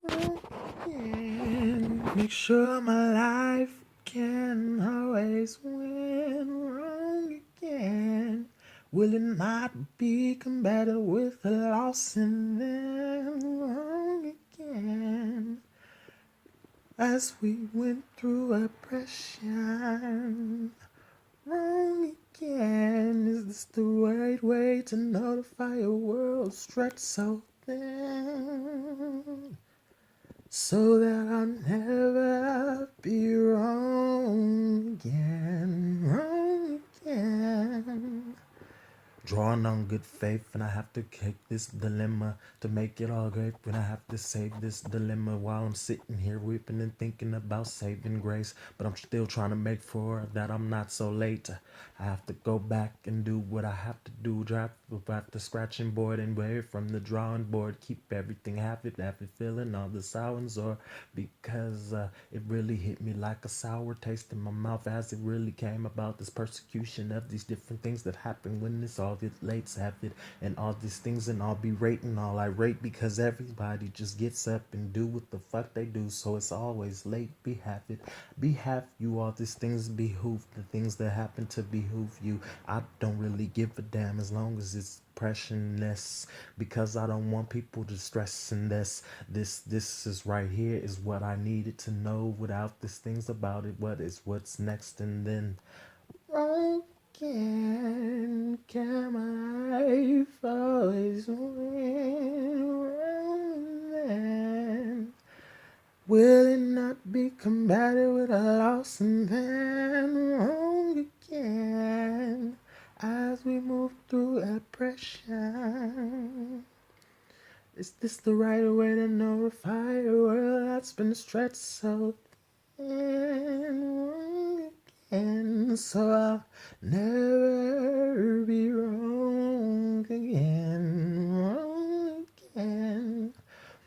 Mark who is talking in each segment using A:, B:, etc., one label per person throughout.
A: again. Make sure my life can always win wrong again. Will it not be combated with a loss and then wrong again? As we went through oppression, wrong again. Is this the right way to notify a world stretched so thin? So that I'll never be wrong again, wrong again. Drawing on good faith, and I have to kick this dilemma to make it all great. When I have to save this dilemma while I'm sitting here weeping and thinking about saving grace, but I'm still trying to make sure that I'm not so late. I have to go back and do what I have to do. Draft about the scratching board and wave from the drawing board. Keep everything happy feeling all the sounds, or because it really hit me like a sour taste in my mouth as it really came about. This persecution of these different things that happen when it's all it lates have it, and all these things, and I'll be rating all I rate because everybody just gets up and do what the fuck they do, so it's always late. Be happy, be happy. You all these things behoove the things that happen to behoove you. I don't really give a damn as long as it's pressionless, because I don't want people to stress in this is right here is what I needed to know without these things about it. What's next, and then again, can my life always win? Then will it not be combated with a loss and then wrong again? As we move through oppression, is this the right way to notify a world that's been stretched so thin? And so I'll never be wrong again, wrong again.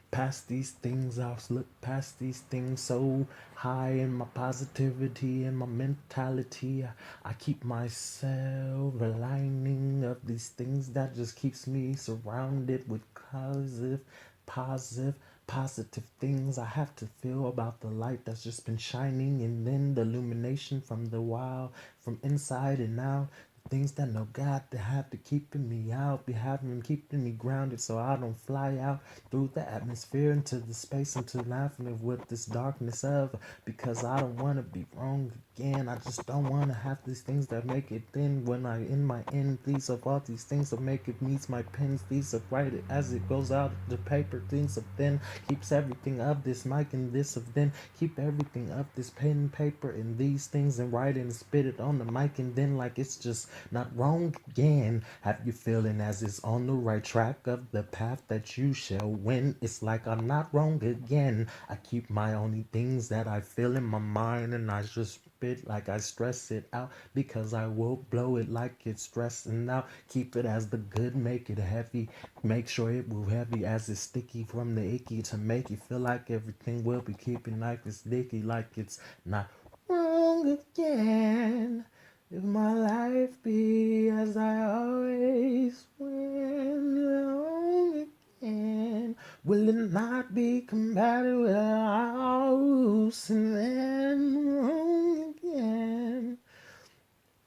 A: Past these things, I'll look past these things so high in my positivity and my mentality. I keep myself aligning of these things that just keeps me surrounded with positive, positive things I have to feel about the light that's just been shining, and then the illumination from the wild, from inside and out. Things that know God to have to keeping me out, be having keeping me grounded so I don't fly out through the atmosphere into the space, into laughing with this darkness of, because I don't want to be wrong again. I just don't want to have these things that make it thin when I in my end. These of all these things that make it needs my pens. These of write it as it goes out the paper. Things of then keeps everything of this mic and this of then keep everything of this pen and paper and these things and write it and spit it on the mic, and then like it's just not wrong again. Have you feeling as it's on the right track of the path that you shall win? It's like I'm not wrong again. I keep my only things that I feel in my mind, and I just spit like I stress it out, because I will blow it like it's stressing out. Keep it as the good, make it heavy. Make sure it will heavy as it's sticky from the icky to make you feel like everything will be keeping like it's sticky, like it's not wrong again. If my life be as I always win wrong again, will it not be combated with a house and then wrong again?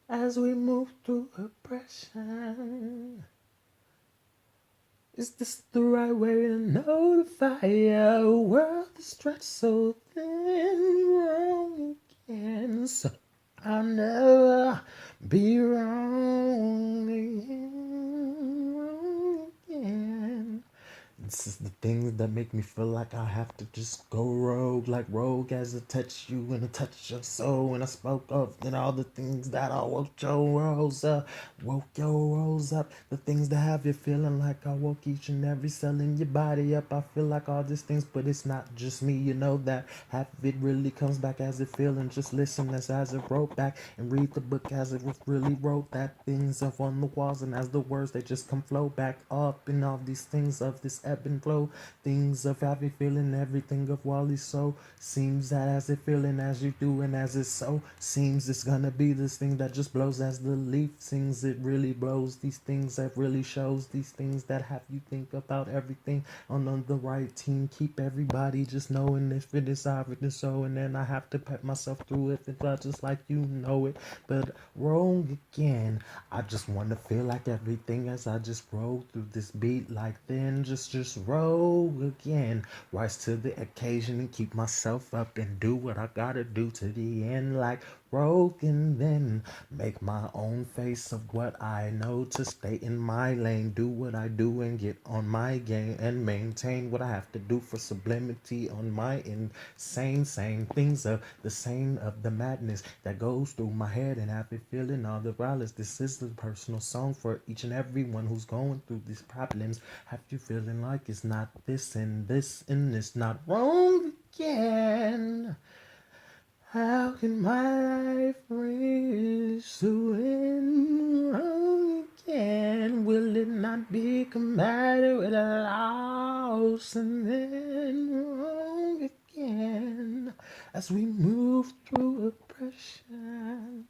A: As we move through oppression, is this the right way to notify a world that's stretched so thin? Wrong again, so I'll never be wrong again, wrong again. This is the things that make me feel like I have to just go rogue, like rogue as I touch you and I touch your soul. And I spoke of and all the things that I woke your rose up. The things that have you feeling like I woke each and every cell in your body up. I feel like all these things, but it's not just me. You know that half of it really comes back as it feeling. Just listen as it wrote back and read the book as it was really wrote. That things up on the walls, and as the words they just come flow back up, and all these things of this ebb and flow. Things of happy feeling, everything of Wally soul. Seems that as it feeling as you do and as it's so. Seems it's gonna be this thing that just blows as the leaf sings. It really blows. These things that really shows. These things that have you think about everything on the right team. Keep everybody just knowing if it is everything so. And then I have to pet myself through if it's not just like you know it. But wrong again. I just wanna feel like everything as I just roll through this beat like then just roll again. Rise to the occasion and keep myself up and do what I gotta do to the end like broken then make my own face of what I know to stay in my lane, do what I do and get on my game and maintain what I have to do for sublimity on my insane same things of the same of the madness that goes through my head and have it feeling all the violence. This is the personal song for each and every one who's going through these problems. Have you feeling like it's not this and it's not wrong again? How can my life reach to end wrong again? Will it not become matter with a loss and then wrong again? As we move through oppression,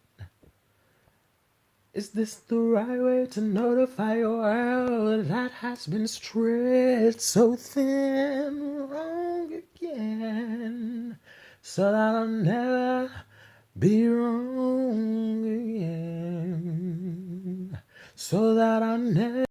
A: is this the right way to notify your world that has been stretched so thin? Wrong again, so that I'll never be wrong again, so that I'll never